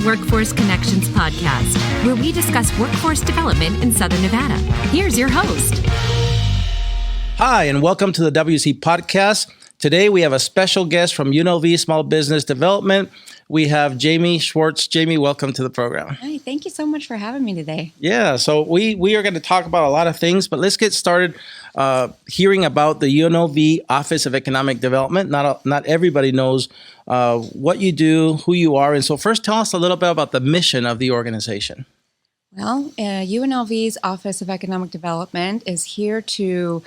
the Workforce Connections podcast, where we discuss workforce development in Southern Nevada. Here's your host. Hi, and welcome to the WC podcast. Today, we have a special guest from UNLV Small Business Development. We have Jamie Schwartz. Jamie, welcome to the program. Hi, thank you so much for having me today. Yeah, so we are going to talk about a lot of things, but let's get started hearing about the UNLV Office of Economic Development. Not everybody knows what you do, who you are, and so first tell us a little bit about the mission of the organization. Well, UNLV's Office of Economic Development is here to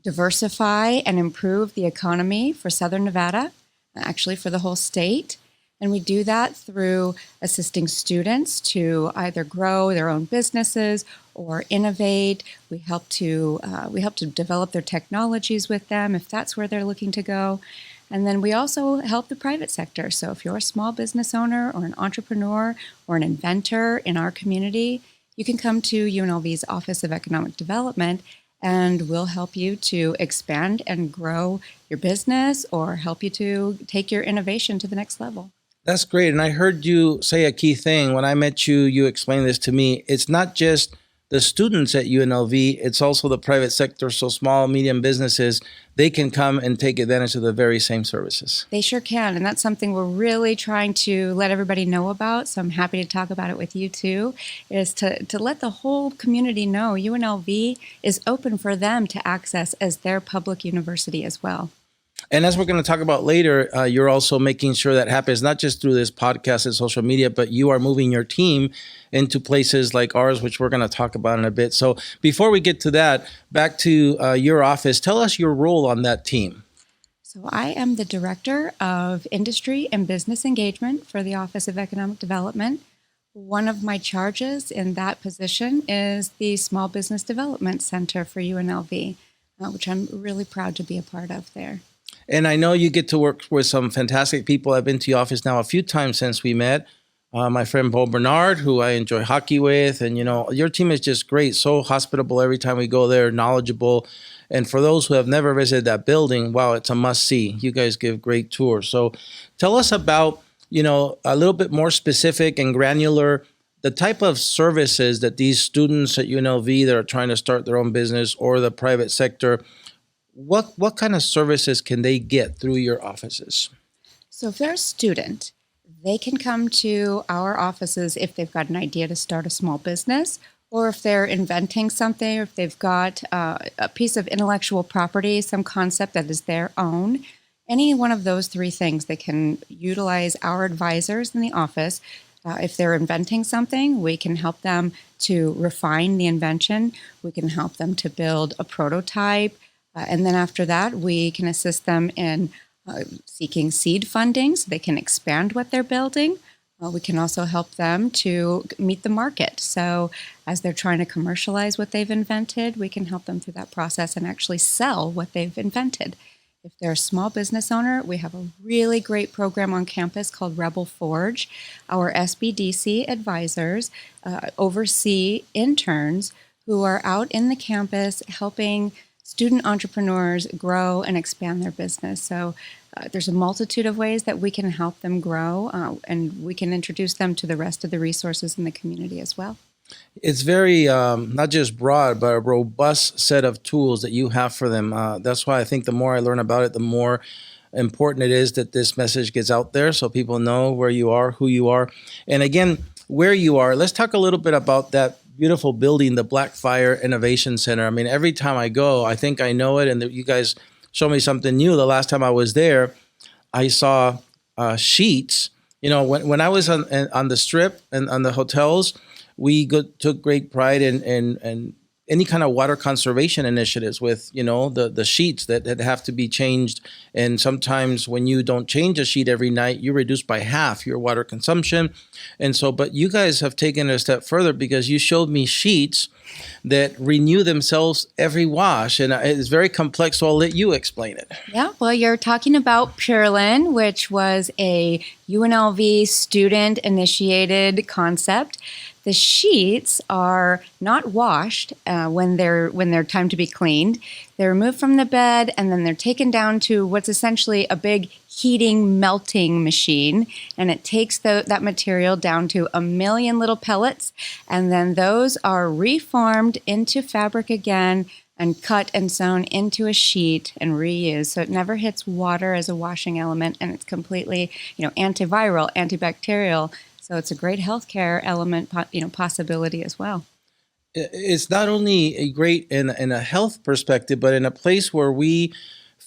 diversify and improve the economy for Southern Nevada, actually for the whole state. And we do that through assisting students to either grow their own businesses or innovate. We help to develop their technologies with them if that's where they're looking to go. And then we also help the private sector. So if you're a small business owner or an entrepreneur or an inventor in our community, you can come to UNLV's Office of Economic Development and we'll help you to expand and grow your business or help you to take your innovation to the next level. That's great. And I heard you say a key thing. When I met you, you explained this to me. It's not just the students at UNLV, it's also the private sector. So small, medium businesses, they can come and take advantage of the very same services. They sure can. And that's something we're really trying to let everybody know about. So I'm happy to talk about it with you too, is to let the whole community know UNLV is open for them to access as their public university as well. And as we're going to talk about later, you're also making sure that happens not just through this podcast and social media, but you are moving your team into places like ours, which we're going to talk about in a bit. So before we get to that, back to your office, tell us your role on that team. So I am the Director of Industry and Business Engagement for the Office of Economic Development. One of my charges in that position is the Small Business Development Center for UNLV, which I'm really proud to be a part of there. And I know you get to work with some fantastic people. I've been to your office now a few times since we met. My friend Bo Bernard, who I enjoy hockey with. And, you know, your team is just great, so hospitable every time we go there, knowledgeable. And for those who have never visited that building, wow, it's a must-see. You guys give great tours. So tell us about, you know, a little bit more specific and granular, the type of services that these students at UNLV that are trying to start their own business or the private sector, what kind of services can they get through your offices? So if they're a student, they can come to our offices if they've got an idea to start a small business, or if they're inventing something, or if they've got a piece of intellectual property, some concept that is their own. Any one of those three things, they can utilize our advisors in the office. If they're inventing something, we can help them to refine the invention. We can help them to build a prototype. And then after that, we can assist them in seeking seed funding so they can expand what they're building. We can also help them to meet the market. So as they're trying to commercialize what they've invented, we can help them through that process and actually sell what they've invented. If they're a small business owner, we have a really great program on campus called Rebel Forge. Our SBDC advisors oversee interns who are out in the campus helping student entrepreneurs grow and expand their business. So there's a multitude of ways that we can help them grow, and we can introduce them to the rest of the resources in the community as well. It's very, not just broad, but a robust set of tools that you have for them. That's why I think the more I learn about it, the more important it is that this message gets out there so people know where you are, who you are. And again, where you are, let's talk a little bit about that beautiful building, the Blackfire Innovation Center. I mean, every time I go, I think I know it, and you guys show me something new. The last time I was there, I saw sheets. You know, when I was on the Strip and on the hotels, we took great pride in any kind of water conservation initiatives with, you know, the sheets that have to be changed. And sometimes when you don't change a sheet every night, you reduce by half your water consumption. And so, but you guys have taken it a step further because you showed me sheets that renew themselves every wash. And it's very complex, so I'll let you explain it. Yeah, well, you're talking about Purelin, which was a UNLV student-initiated concept. The sheets are not washed when they're time to be cleaned. They're removed from the bed and then they're taken down to what's essentially a big heating, melting machine, and it takes that material down to 1 million little pellets, and then those are reformed into fabric again and cut and sewn into a sheet and reused. So it never hits water as a washing element, and it's completely, antiviral, antibacterial. So it's a great healthcare element, possibility as well. It's not only a great in a health perspective, but in a place where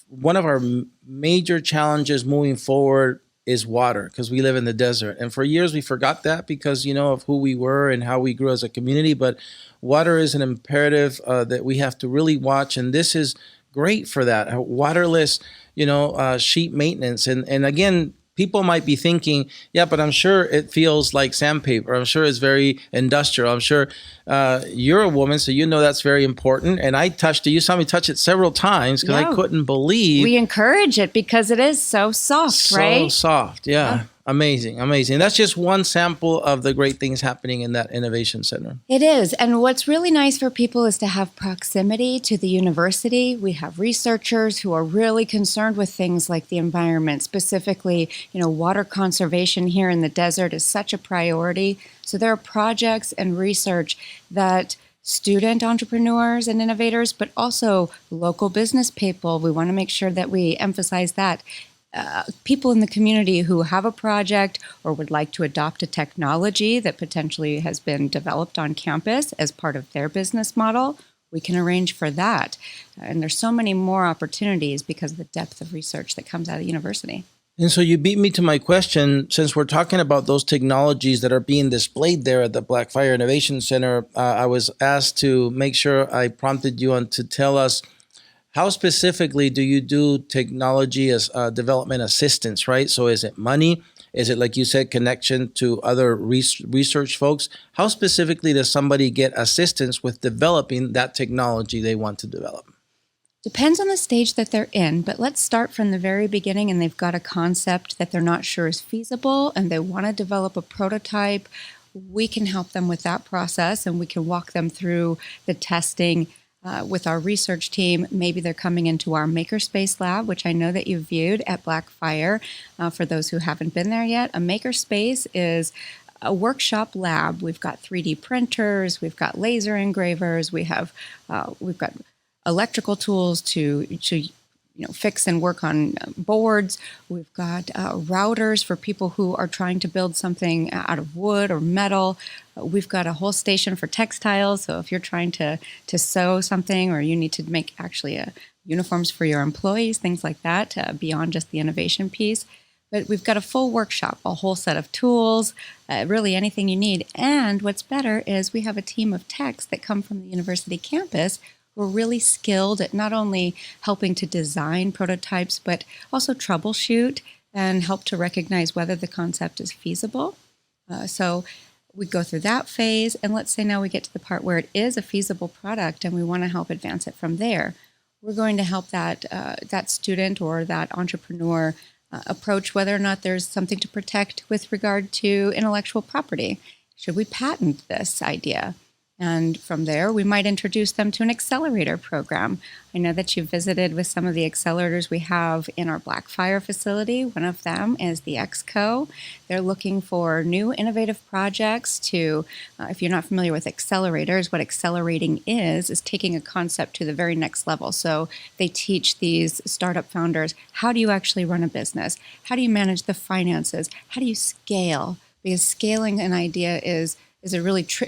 one of our major challenges moving forward is water, because we live in the desert. And for years we forgot that because, of who we were and how we grew as a community. But water is an imperative that we have to really watch. And this is great for that. Waterless, sheet maintenance. And again, people might be thinking, yeah, but I'm sure it feels like sandpaper. I'm sure it's very industrial. I'm sure you're a woman, so that's very important. And I touched it. You saw me touch it several times because I couldn't believe. We encourage it because it is so soft, right? So soft, yeah. Amazing. That's just one sample of the great things happening in that innovation center. It is. And what's really nice for people is to have proximity to the university. We have researchers who are really concerned with things like the environment, specifically, water conservation here in the desert is such a priority. So there are projects and research that student entrepreneurs and innovators, but also local business people. We want to make sure that we emphasize that. People in the community who have a project or would like to adopt a technology that potentially has been developed on campus as part of their business model, we can arrange for that. And there's so many more opportunities because of the depth of research that comes out of the university. And so you beat me to my question. Since we're talking about those technologies that are being displayed there at the Blackfire Innovation Center, I was asked to make sure I prompted you on to tell us how specifically do you do technology as development assistance, right? So is it money? Is it, like you said, connection to other research folks? How specifically does somebody get assistance with developing that technology they want to develop? Depends on the stage that they're in, but let's start from the very beginning and they've got a concept that they're not sure is feasible and they want to develop a prototype. We can help them with that process and we can walk them through the testing with our research team. Maybe they're coming into our Makerspace lab, which I know that you've viewed at Blackfire. For those who haven't been there yet, a Makerspace is a workshop lab. We've got 3D printers, we've got laser engravers, we've got electrical tools to fix and work on boards. We've got routers for people who are trying to build something out of wood or metal. We've got a whole station for textiles. So if you're trying to sew something or you need to make actually uniforms for your employees, things like that, beyond just the innovation piece. But we've got a full workshop, a whole set of tools, really anything you need. And what's better is we have a team of techs that come from the university campus who are really skilled at not only helping to design prototypes, but also troubleshoot and help to recognize whether the concept is feasible. So we go through that phase, and let's say now we get to the part where it is a feasible product and we want to help advance it from there. We're going to help that student or that entrepreneur approach whether or not there's something to protect with regard to intellectual property. Should we patent this idea? And from there, we might introduce them to an accelerator program. I know that you visited with some of the accelerators we have in our Blackfire facility. One of them is the XCO. They're looking for new innovative projects to, if you're not familiar with accelerators, what accelerating is taking a concept to the very next level. So they teach these startup founders, how do you actually run a business? How do you manage the finances? How do you scale? Because scaling an idea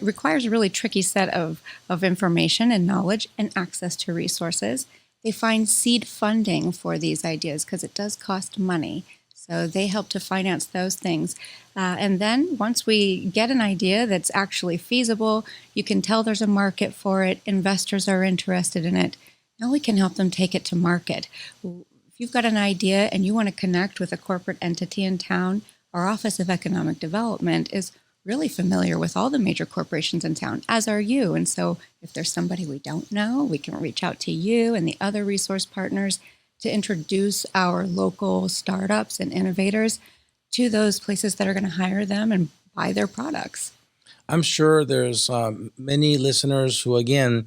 requires a really tricky set of information and knowledge and access to resources. They find seed funding for these ideas because it does cost money. So they help to finance those things. And then once we get an idea that's actually feasible, you can tell there's a market for it, investors are interested in it. Now we can help them take it to market. If you've got an idea and you want to connect with a corporate entity in town, our Office of Economic Development is really familiar with all the major corporations in town, as are you. And so if there's somebody we don't know, we can reach out to you and the other resource partners to introduce our local startups and innovators to those places that are going to hire them and buy their products. I'm sure there's many listeners who, again,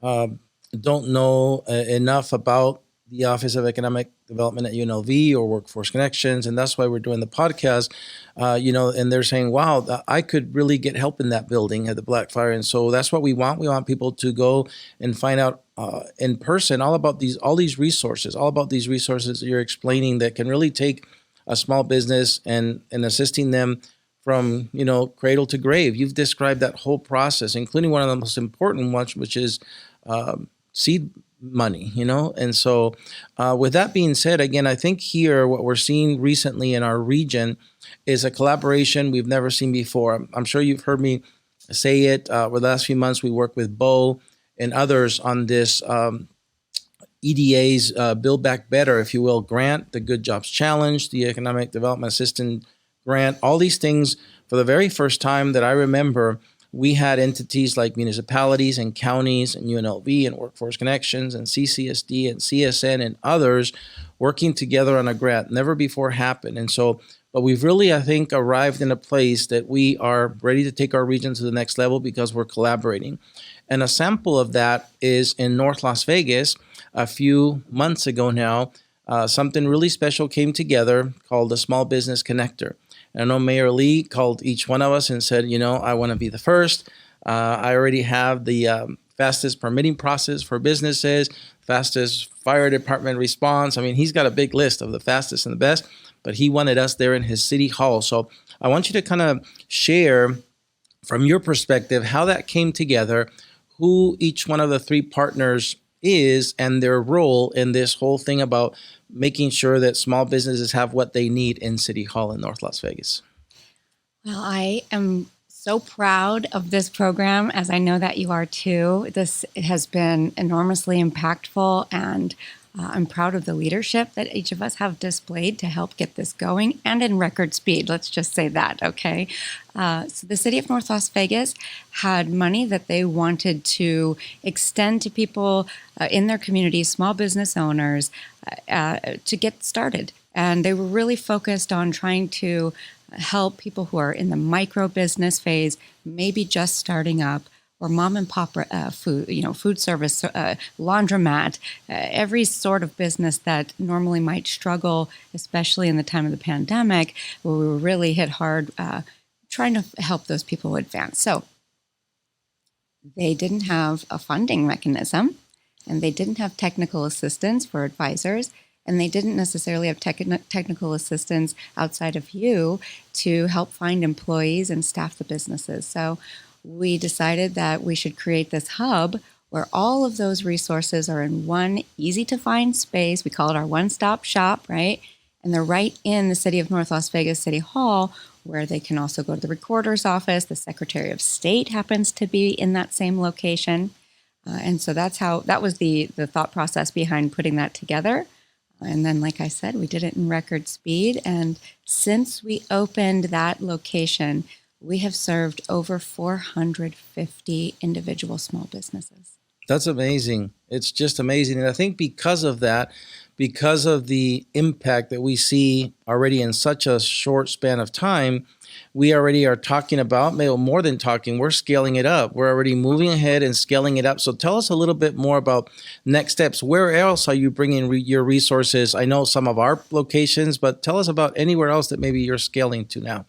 don't know enough about the Office of Economic Development at UNLV or Workforce Connections, and that's why we're doing the podcast. And they're saying, "Wow, I could really get help in that building at the Blackfire," and so that's what we want. We want people to go and find out in person all about all these resources that you're explaining that can really take a small business and assisting them from cradle to grave. You've described that whole process, including one of the most important ones, which is seed money, and so with that being said, again, I think here what we're seeing recently in our region is a collaboration we've never seen before. I'm sure you've heard me say it. Over the last few months, we worked with Bo and others on this EDA's Build Back Better, if you will, grant, the Good Jobs Challenge, the Economic Development Assistance Grant, all these things. For the very first time that I remember, we had entities like municipalities and counties and UNLV and Workforce Connections and CCSD and CSN and others working together on a grant. Never before happened. And so, but we've really, I think, arrived in a place that we are ready to take our region to the next level because we're collaborating. And a sample of that is in North Las Vegas a few months ago now. Something really special came together called the Small Business Connector. And I know Mayor Lee called each one of us and said, I want to be the first. I already have the fastest permitting process for businesses, fastest fire department response. I mean, he's got a big list of the fastest and the best, but he wanted us there in his city hall. So I want you to kind of share from your perspective how that came together, who each one of the three partners is, and their role in this whole thing about making sure that small businesses have what they need in City Hall in North Las Vegas. Well, I am so proud of this program, as I know that you are too. This has been enormously impactful, and I'm proud of the leadership that each of us have displayed to help get this going, and in record speed. Let's just say that, okay? So the city of North Las Vegas had money that they wanted to extend to people in their community, small business owners, to get started. And they were really focused on trying to help people who are in the micro business phase, maybe just starting up, or mom and pop food service, laundromat, every sort of business that normally might struggle, especially in the time of the pandemic, where we were really hit hard trying to help those people advance. So they didn't have a funding mechanism, and they didn't have technical assistance for advisors, and they didn't necessarily have technical assistance outside of you to help find employees and staff the businesses. So we decided that we should create this hub where all of those resources are in one easy-to-find space. We call it our one-stop shop, right? And they're right in the city of North Las Vegas City Hall, where they can also go to the recorder's office. The Secretary of State happens to be in that same location. And so that was the thought process behind putting that together. And then, like I said, we did it in record speed. And since we opened that location, we have served over 450 individual small businesses. That's amazing. It's just amazing. And I think because of that, because of the impact that we see already in such a short span of time, we already are talking about, more than talking, we're scaling it up. We're already moving ahead and scaling it up. So tell us a little bit more about next steps. Where else are you bringing your resources? I know some of our locations, but tell us about anywhere else that maybe you're scaling to now.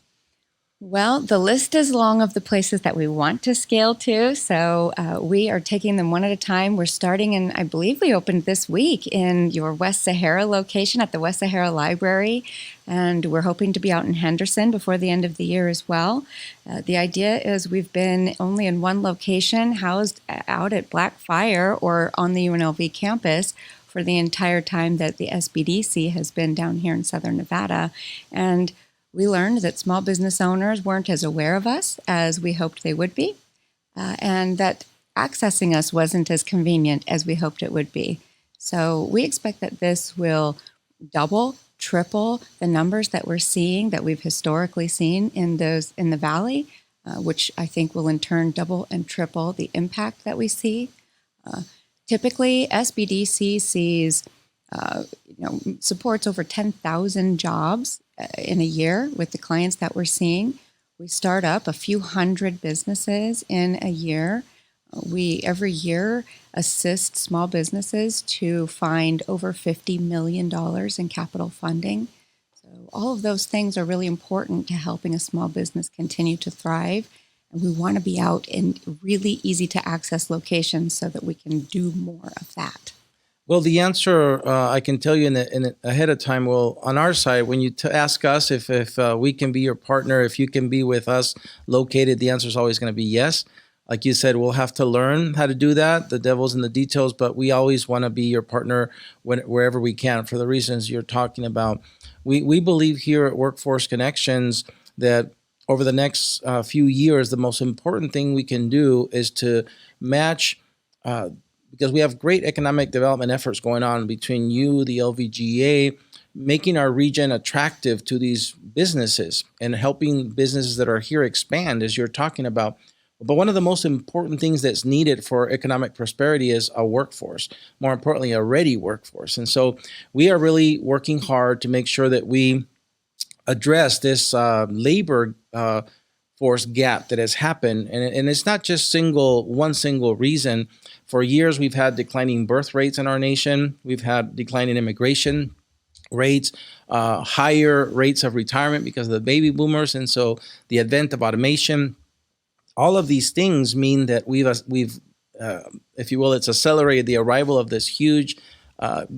Well, the list is long of the places that we want to scale to, so we are taking them one at a time. We're starting in, I believe we opened this week in your West Sahara location at the West Sahara Library, and we're hoping to be out in Henderson before the end of the year as well. The idea is we've been only in one location, housed out at Blackfire or on the UNLV campus for the entire time that the SBDC has been down here in Southern Nevada, and we learned that small business owners weren't as aware of us as we hoped they would be, and that accessing us wasn't as convenient as we hoped it would be. So we expect that this will double, triple the numbers that we're seeing, that we've historically seen in the Valley, which I think will in turn double and triple the impact that we see. Typically, SBDC sees supports over 10,000 jobs in a year with the clients that we're seeing. We start up a few hundred businesses in a year. We every year assist small businesses to find over $50 million in capital funding. So all of those things are really important to helping a small business continue to thrive. And we want to be out in really easy to access locations so that we can do more of that. Well, the answer I can tell you ahead of time. Well, on our side, when you ask us if we can be your partner, if you can be with us located, the answer is always going to be yes. Like you said, we'll have to learn how to do that. The devil's in the details, but we always want to be your partner wherever we can for the reasons you're talking about. We believe here at Workforce Connections that over the next few years, the most important thing we can do is to match, because we have great economic development efforts going on between you, the LVGA, making our region attractive to these businesses and helping businesses that are here expand, as you're talking about. But one of the most important things that's needed for economic prosperity is a workforce, more importantly, a ready workforce. And so we are really working hard to make sure that we address this labor force gap that has happened. And it's not just one single reason. For years, we've had declining birth rates in our nation. We've had declining immigration rates, higher rates of retirement because of the baby boomers. And so the advent of automation, all of these things mean that we've if you will, it's accelerated the arrival of this huge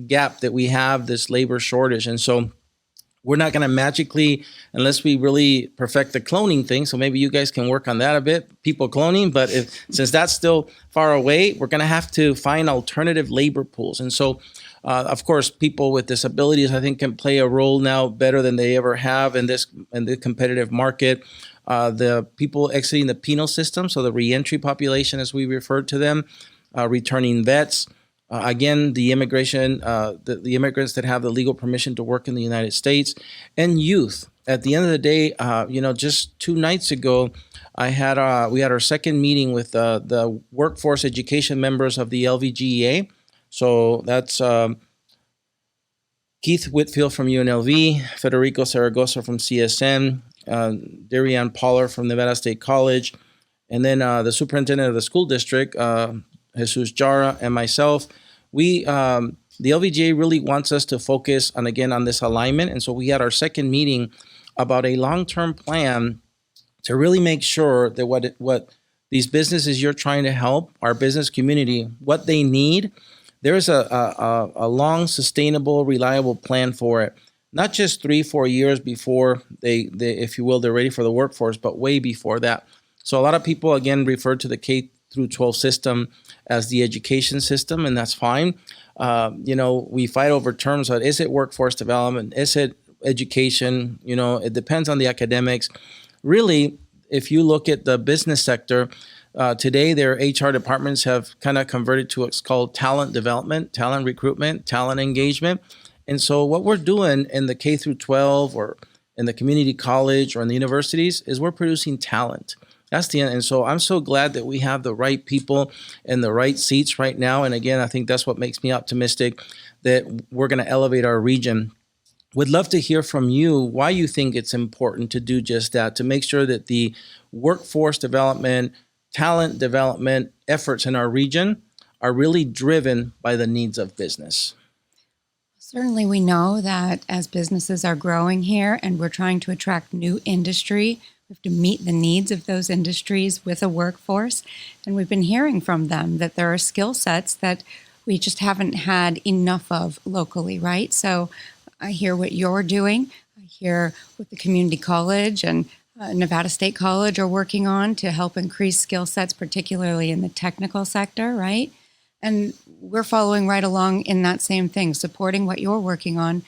gap that we have, this labor shortage. And so we're not going to magically, unless we really perfect the cloning thing. So maybe you guys can work on that a bit, people cloning. But since that's still far away, we're going to have to find alternative labor pools. And so, of course, people with disabilities, I think, can play a role now better than they ever have in the competitive market. The people exiting the penal system, so the reentry population, as we refer to them, returning vets. Again, the immigration, the immigrants that have the legal permission to work in the United States, and youth. At the end of the day, just 2 nights ago, we had our second meeting with the workforce education members of the LVGEA. So that's Keith Whitfield from UNLV, Federico Zaragoza from CSN, Darian Poller from Nevada State College, and then the superintendent of the school district, Jesus Jara, and myself. The LVGA really wants us to focus on this alignment. And so we had our second meeting about a long-term plan to really make sure that what these businesses you're trying to help, our business community, what they need, there's a long, sustainable, reliable plan for it. Not just 3-4 years before they, if you will, they're ready for the workforce, but way before that. So a lot of people, again, refer to the K through 12 system as the education system, and that's fine. We fight over terms of, is it workforce development? Is it education? It depends on the academics. Really, if you look at the business sector, today their HR departments have kind of converted to what's called talent development, talent recruitment, talent engagement. And so what we're doing in the K through 12 or in the community college or in the universities is we're producing talent. That's the end. And so I'm so glad that we have the right people in the right seats right now. And again, I think that's what makes me optimistic that we're going to elevate our region. Would love to hear from you why you think it's important to do just that, to make sure that the workforce development, talent development efforts in our region are really driven by the needs of business. Certainly, we know that as businesses are growing here and we're trying to attract new industry, we have to meet the needs of those industries with a workforce. And we've been hearing from them that there are skill sets that we just haven't had enough of locally, right? So I hear what you're doing. I hear what the community college and Nevada State College are working on to help increase skill sets, particularly in the technical sector, right? And we're following right along in that same thing, supporting what you're working on,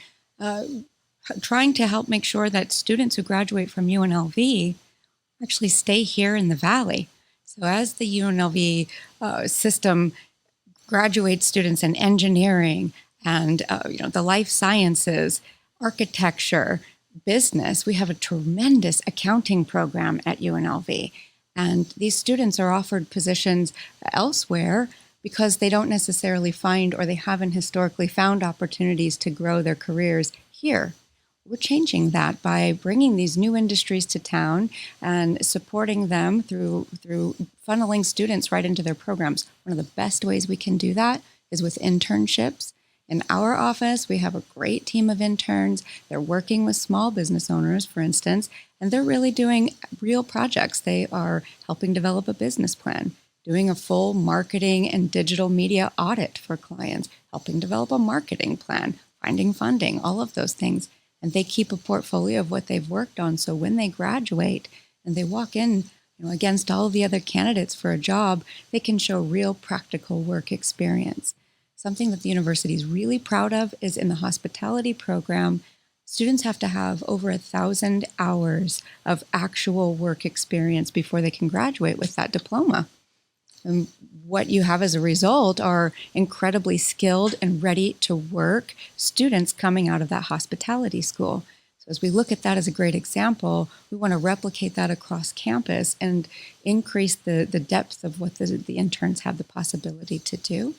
trying to help make sure that students who graduate from UNLV actually stay here in the Valley. So as the UNLV system graduates students in engineering and the life sciences, architecture, business, we have a tremendous accounting program at UNLV. And these students are offered positions elsewhere because they don't necessarily find or they haven't historically found opportunities to grow their careers here. we're changing that by bringing these new industries to town and supporting them through funneling students right into their programs. One of the best ways we can do that is with internships. In our office, we have a great team of interns. They're working with small business owners, for instance, and they're really doing real projects. They are helping develop a business plan, doing a full marketing and digital media audit for clients, helping develop a marketing plan, finding funding, all of those things. And they keep a portfolio of what they've worked on. So when they graduate and they walk in, against all of the other candidates for a job, they can show real practical work experience. Something that the university is really proud of is in the hospitality program, students have to have over 1,000 hours of actual work experience before they can graduate with that diploma. And what you have as a result are incredibly skilled and ready to work students coming out of that hospitality school. So as we look at that as a great example, we want to replicate that across campus and increase the depth of what the interns have the possibility to do.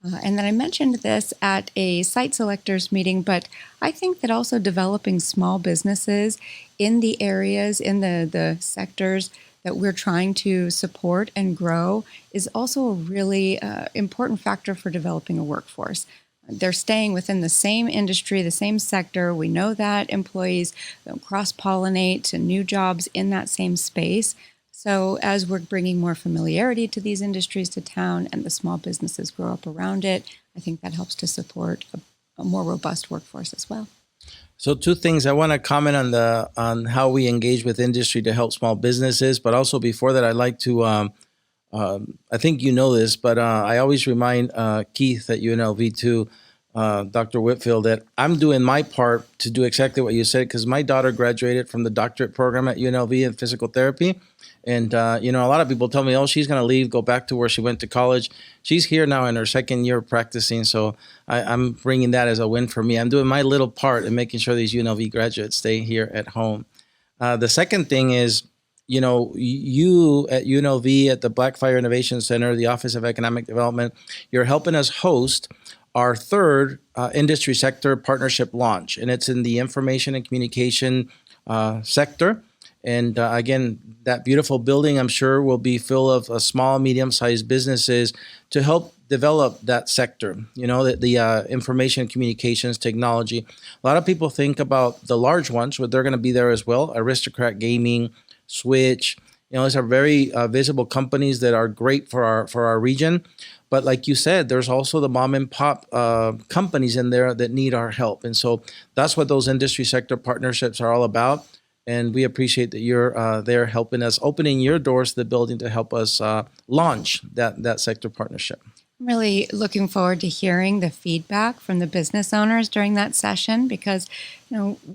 And then I mentioned this at a site selectors meeting, but I think that also developing small businesses in the areas, in the sectors that we're trying to support and grow is also a really important factor for developing a workforce. They're staying within the same industry, the same sector. We know that employees cross-pollinate to new jobs in that same space. So as we're bringing more familiarity to these industries to town and the small businesses grow up around it, I think that helps to support a more robust workforce as well. So two things. I want to comment on how we engage with industry to help small businesses, but also before that, I'd like to, I think you know this, but I always remind Keith at UNLV too, Dr. Whitfield, that I'm doing my part to do exactly what you said, because my daughter graduated from the doctorate program at UNLV in physical therapy. And, a lot of people tell me, oh, she's going to leave, go back to where she went to college. She's here now in her second year practicing. So I'm bringing that as a win for me. I'm doing my little part in making sure these UNLV graduates stay here at home. The second thing is, you at UNLV, at the Blackfire Innovation Center, the Office of Economic Development, you're helping us host our third industry sector partnership launch. And it's in the information and communication sector. And again, that beautiful building, I'm sure, will be full of small, medium-sized businesses to help develop that sector, the information communications technology. A lot of people think about the large ones, but they're going to be there as well. Aristocrat Gaming, Switch, these are very visible companies that are great for our region. But like you said, there's also the mom and pop companies in there that need our help. And so that's what those industry sector partnerships are all about. And we appreciate that you're there helping us, opening your doors to the building to help us launch that sector partnership. I'm really looking forward to hearing the feedback from the business owners during that session because,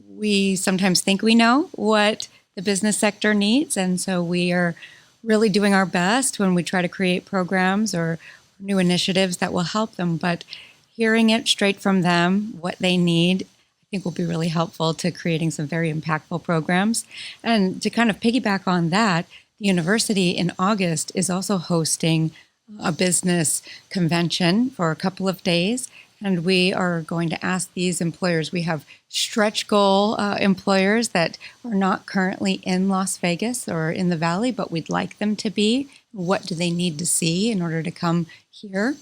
we sometimes think we know what the business sector needs. And so we are really doing our best when we try to create programs or new initiatives that will help them. But hearing it straight from them, what they need, I think will be really helpful to creating some very impactful programs. And to kind of piggyback on that, the university in August is also hosting a business convention for a couple of days. And we are going to ask these employers, we have stretch goal employers that are not currently in Las Vegas or in the Valley, but we'd like them to be. What do they need to see in order to come here?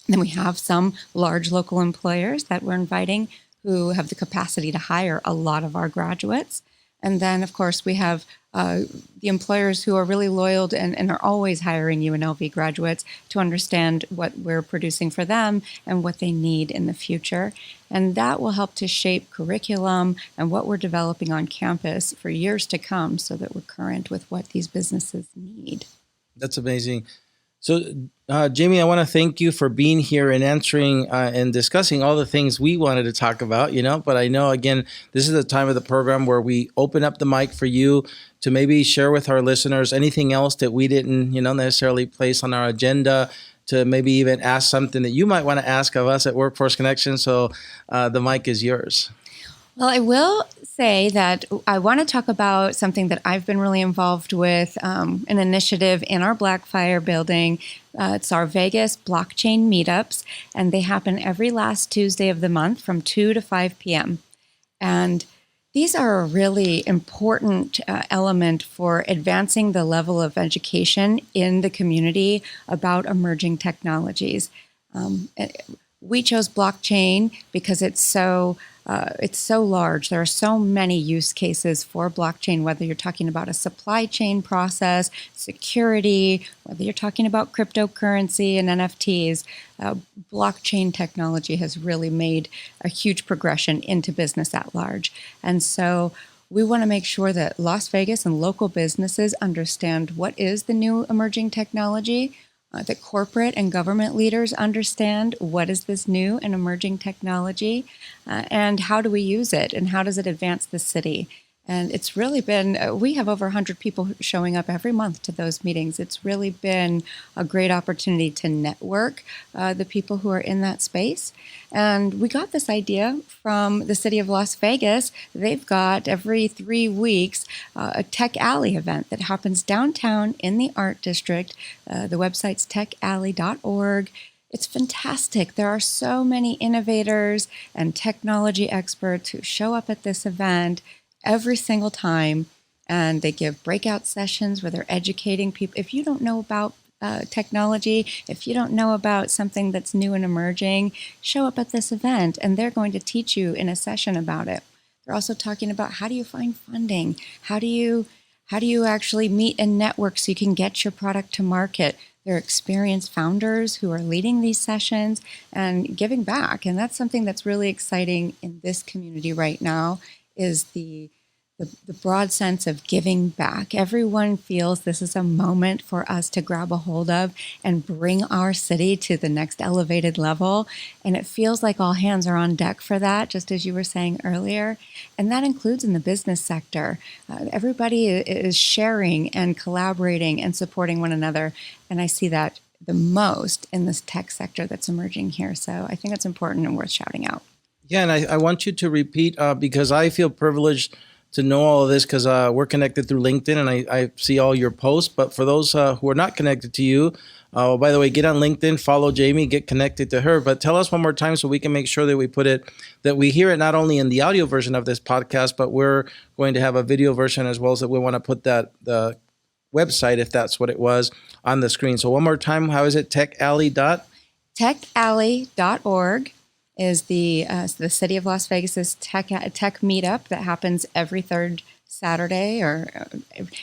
Then we have some large local employers that we're inviting who have the capacity to hire a lot of our graduates. And then, of course, we have the employers who are really loyal and are always hiring UNLV graduates to understand what we're producing for them and what they need in the future. And that will help to shape curriculum and what we're developing on campus for years to come so that we're current with what these businesses need. That's amazing. So, Jamie, I want to thank you for being here and answering and discussing all the things we wanted to talk about, but I know, again, this is the time of the program where we open up the mic for you to maybe share with our listeners anything else that we didn't, necessarily place on our agenda, to maybe even ask something that you might want to ask of us at Workforce Connection. So the mic is yours. Well, I will say that I want to talk about something that I've been really involved with, an initiative in our Blackfire building. It's our Vegas blockchain meetups, and they happen every last Tuesday of the month from 2 to 5 p.m. And these are a really important element for advancing the level of education in the community about emerging technologies. We chose blockchain because it's so large. There are so many use cases for blockchain, whether you're talking about a supply chain process, security, whether you're talking about cryptocurrency and NFTs. Blockchain technology has really made a huge progression into business at large. And so we want to make sure that Las Vegas and local businesses understand what is the new emerging technology, that corporate and government leaders understand what is this new and emerging technology, and how do we use it, and how does it advance the city. And it's really been, we have over 100 people showing up every month to those meetings. It's really been a great opportunity to network the people who are in that space. And we got this idea from the city of Las Vegas. They've got every 3 weeks a Tech Alley event that happens downtown in the Art District. The website's techalley.org. It's fantastic. There are so many innovators and technology experts who show up at this event every single time, and they give breakout sessions where they're educating people. If you don't know about technology, if you don't know about something that's new and emerging, show up at this event and they're going to teach you in a session about it. They're also talking about how do you find funding? How do you actually meet and network so you can get your product to market? They're experienced founders who are leading these sessions and giving back. And that's something that's really exciting in this community right now, is the broad sense of giving back. Everyone feels this is a moment for us to grab a hold of and bring our city to the next elevated level. And it feels like all hands are on deck for that, just as you were saying earlier. And that includes in the business sector. Everybody is sharing and collaborating and supporting one another. And I see that the most in this tech sector that's emerging here. So I think it's important and worth shouting out. Yeah, and I want you to repeat because I feel privileged to know all of this because we're connected through LinkedIn and I see all your posts. But for those who are not connected to you, by the way, get on LinkedIn, follow Jamie, get connected to her. But tell us one more time so we can make sure that we put it, that we hear it not only in the audio version of this podcast, but we're going to have a video version as well. So we want to put that the website, if that's what it was, on the screen. So one more time, how is it? Techalley.org is the City of Las Vegas's tech meetup that happens every third Saturday, or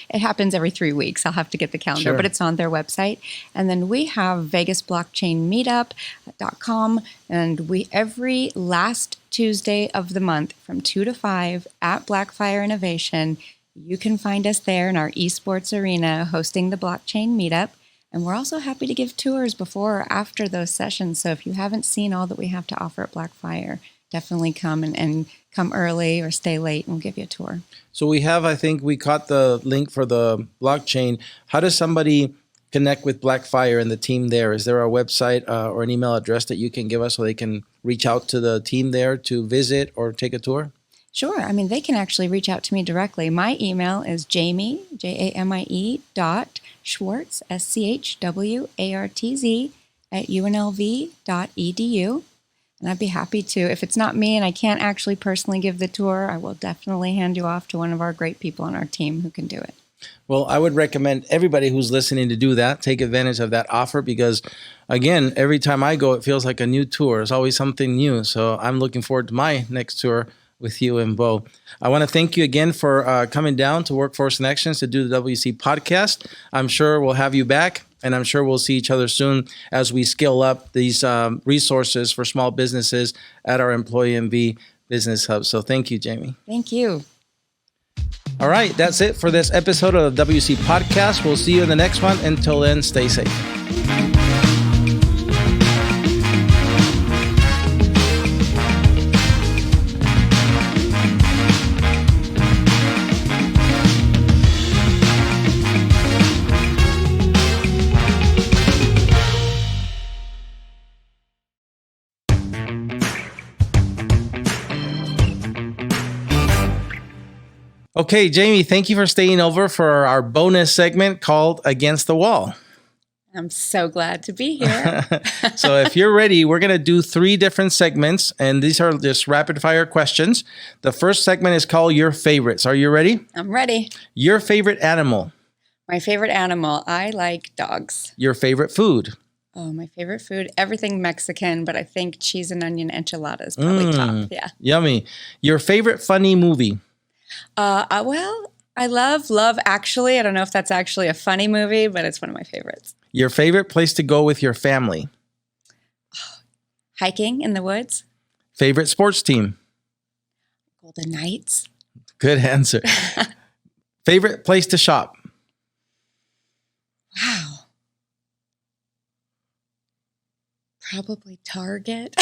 it happens every 3 weeks. I'll have to get the calendar, Sure. But it's on their website. And then we have VegasBlockchainMeetup.com, and we every last Tuesday of the month from 2 to 5 at Blackfire Innovation, you can find us there in our esports arena hosting the blockchain meetup. And we're also happy to give tours before or after those sessions. So if you haven't seen all that we have to offer at Blackfire, definitely come and come early or stay late and we'll give you a tour. So we have, I think we caught the link for the blockchain. How does somebody connect with Blackfire and the team there? Is there a website or an email address that you can give us so they can reach out to the team there to visit or take a tour? Sure. I mean, they can actually reach out to me directly. My email is Jamie, Jamie, Schwartz, SCHWARTZ @UNLV.edu. And I'd be happy to, if it's not me and I can't actually personally give the tour, I will definitely hand you off to one of our great people on our team who can do it. Well, I would recommend everybody who's listening to do that, take advantage of that offer because, again, every time I go, it feels like a new tour. It's always something new. So I'm looking forward to my next tour with you and Bo. I want to thank you again for coming down to Workforce Connections to do the WC podcast. I'm sure we'll have you back, and I'm sure we'll see each other soon as we scale up these resources for small businesses at our Employee MV Business Hub. So thank you, Jamie. Thank you. All right, that's it for this episode of the WC podcast. We'll see you in the next one. Until then, stay safe. Okay, Jamie, thank you for staying over for our bonus segment called Against the Wall. I'm so glad to be here. So if you're ready, we're going to do 3 different segments, and these are just rapid fire questions. The first segment is called Your Favorites. Are you ready? I'm ready. Your favorite animal. My favorite animal, I like dogs. Your favorite food. Oh, my favorite food, everything Mexican, but I think cheese and onion enchiladas probably top. Yeah. Yummy. Your favorite funny movie. Well, I love Actually. I don't know if that's actually a funny movie, but it's one of my favorites. Your favorite place to go with your family. Hiking in the woods. Favorite sports team. Golden Knights. Good answer. Favorite place to shop. Wow. Probably Target.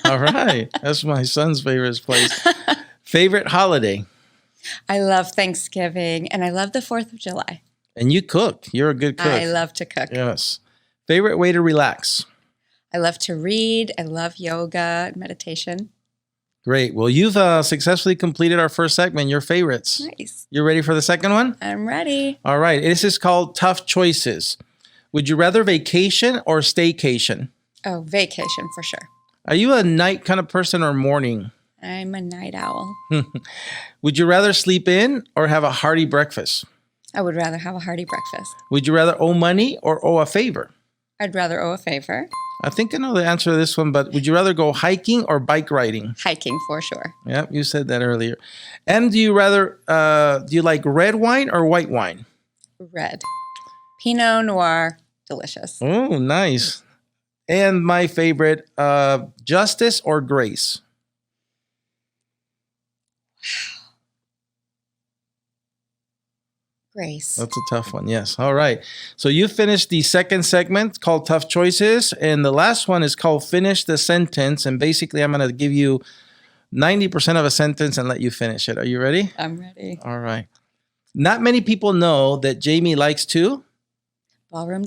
All right. That's my son's favorite place. Favorite holiday. I love Thanksgiving and I love the 4th of July. And you cook. You're a good cook. I love to cook. Yes. Favorite way to relax. I love to read. I love yoga and meditation. Great. Well, you've successfully completed our first segment, Your Favorites. Nice. You ready for the second one? I'm ready. All right. This is called Tough Choices. Would you rather vacation or staycation? Oh, vacation for sure. Are you a night kind of person or morning? I'm a night owl. Would you rather sleep in or have a hearty breakfast? I would rather have a hearty breakfast. Would you rather owe money or owe a favor? I'd rather owe a favor. I think I know the answer to this one, but would you rather go hiking or bike riding? Hiking for sure. Yep, you said that earlier. And do you like red wine or white wine? Red. Pinot Noir. Delicious. Oh, nice. And my favorite, justice or grace? Grace. That's a tough one. Yes. All right. So you finished the second segment called Tough Choices. And the last one is called Finish the Sentence. And basically, I'm going to give you 90% of a sentence and let you finish it. Are you ready? I'm ready. All right. Not many people know that Jamie likes to. Ballroom.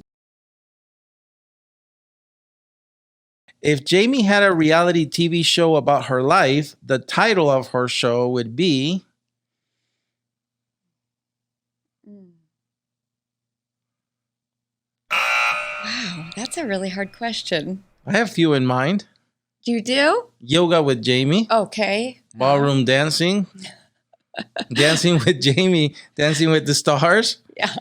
If Jamie had a reality TV show about her life, the title of her show would be. Wow, that's a really hard question. I have a few in mind. You do? Yoga with Jamie. Okay. Ballroom dancing. Dancing with Jamie. Dancing with the Stars. Yeah.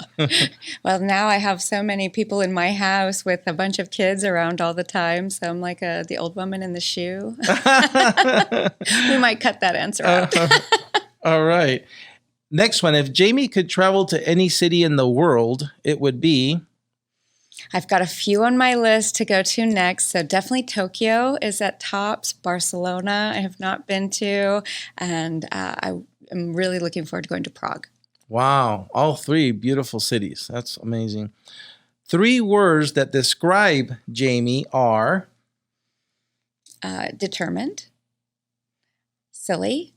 Well, now I have so many people in my house with a bunch of kids around all the time. So I'm like the old woman in the shoe. We might cut that answer out. All right. Next one. If Jamie could travel to any city in the world, it would be. I've got a few on my list to go to next. So definitely Tokyo is at tops. Barcelona I have not been to. And I am really looking forward to going to Prague. Wow. All 3 beautiful cities. That's amazing. 3 words that describe Jamie are. Determined, silly,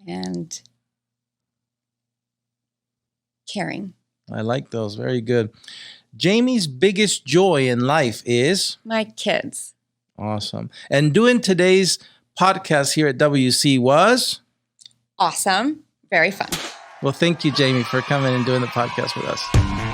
and caring. I like those. Very good. Jamie's biggest joy in life is? My kids. Awesome. And doing today's podcast here at WC was? Awesome. Very fun. Well, thank you, Jamie, for coming and doing the podcast with us.